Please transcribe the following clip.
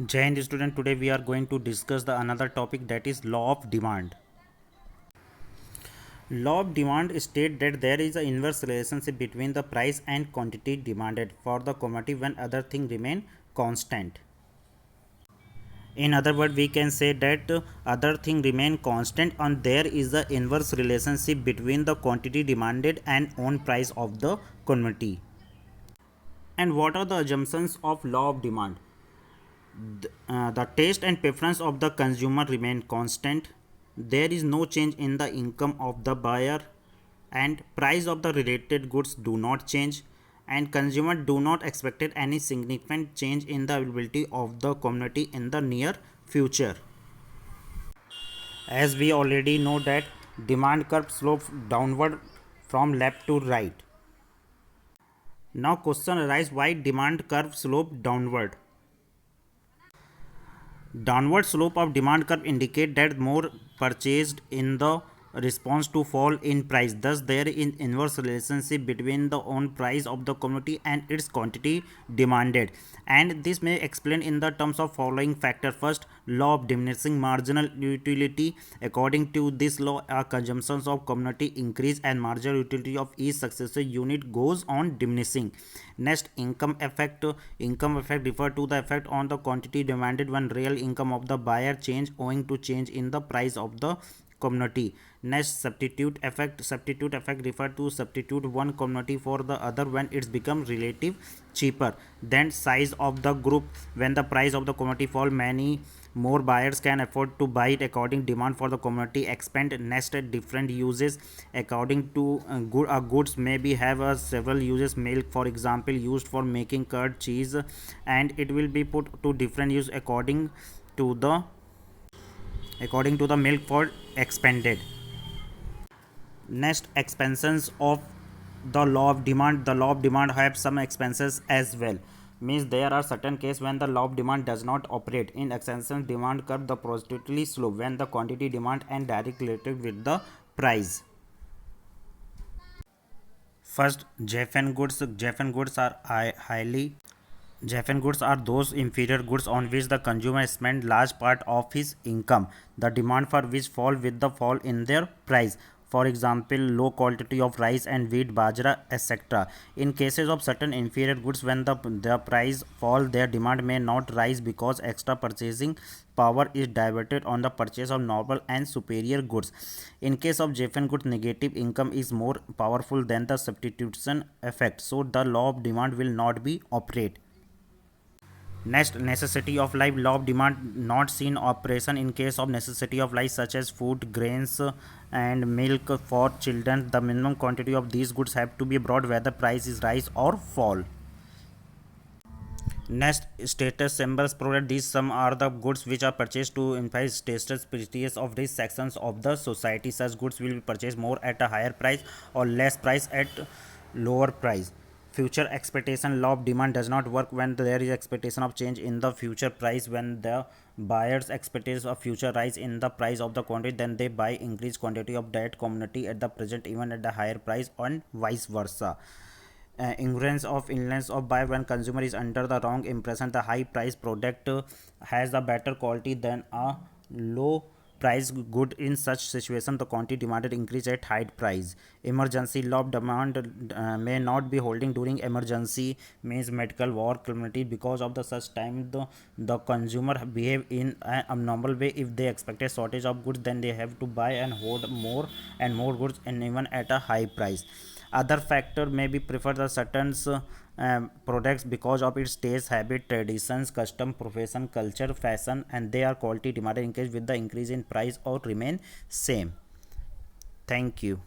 Jai Hind student, today we are going to discuss the another topic, that is law of demand. Law of demand states that there is an inverse relationship between the price and quantity demanded for the commodity when other things remain constant. In other words, we can say that other thing remain constant and there is the inverse relationship between the quantity demanded and own price of the commodity. And what are the assumptions of law of demand? The taste and preference of the consumer remain constant. There is no change in the income of the buyer, and price of the related goods do not change, and consumer do not expect any significant change in the availability of the commodity in the near future. As we already know that demand curve slopes downward from left to right. Now question arises, why demand curve slope downward? Downward slope of demand curve indicate that more purchased in the response to fall in price. Thus, there is inverse relationship between the own price of the commodity and its quantity demanded. And this may explain in the terms of following factor. First, law of diminishing marginal utility. According to this law, consumptions of commodity increase and marginal utility of each successive unit goes on diminishing. Next, income effect. Income effect refer to the effect on the quantity demanded when real income of the buyer change owing to change in the price of the commodity. Next, substitute effect. Substitute effect refer to substitute one commodity for the other when it's become relative cheaper. Then size of the group. When the price of the commodity fall, many more buyers can afford to buy it. According demand for the commodity expand. Next, different uses. According to goods maybe have several uses. Milk, for example, used for making curd, cheese, and it will be put to different use to the according to the milk for expanded. Next, expansions of the law of demand. The law of demand have some expenses as well. Means there are certain cases when the law of demand does not operate. In expansion demand curve, the positively slope when the quantity demand and direct related with the price. First, Japan goods. Japan goods are highly Japan goods are those inferior goods on which the consumer spends large part of his income, the demand for which fall with the fall in their price. For example, low quality of rice and wheat, bajra, etc. In cases of certain inferior goods, when the price fall, their demand may not rise because extra purchasing power is diverted on the purchase of normal and superior goods. In case of Japan goods, negative income is more powerful than the substitution effect, so the law of demand will not be operate. Next, necessity of life. Law of demand not seen operation in case of necessity of life such as food, grains, and milk for children. The minimum quantity of these goods have to be brought whether price is rise or fall. Next, status symbols product. These some are the goods which are purchased to emphasize status prestigious of these sections of the society. Such goods will be purchased more at a higher price or less price at lower price. Future expectation. Law of demand does not work when there is expectation of change in the future price. When the buyers expectation of future rise in the price of the quantity, then they buy increased quantity of that commodity at the present even at the higher price, and vice versa. Ignorance of illness of buyer. When consumer is under the wrong impression the high price product has a better quality than a low price good. In such situation the quantity demanded increase at high price. Emergency. Law of demand may not be holding during emergency, means medical war, calamity. Because of the such time the consumer behave in an abnormal way. If they expect a shortage of goods, then they have to buy and hold more and more goods, and even at a high price. Other factor may be prefer the certain products because of its taste, habit, traditions, custom, profession, culture, fashion, and they are quality demanded increase with the increase in price or remain same. Thank you.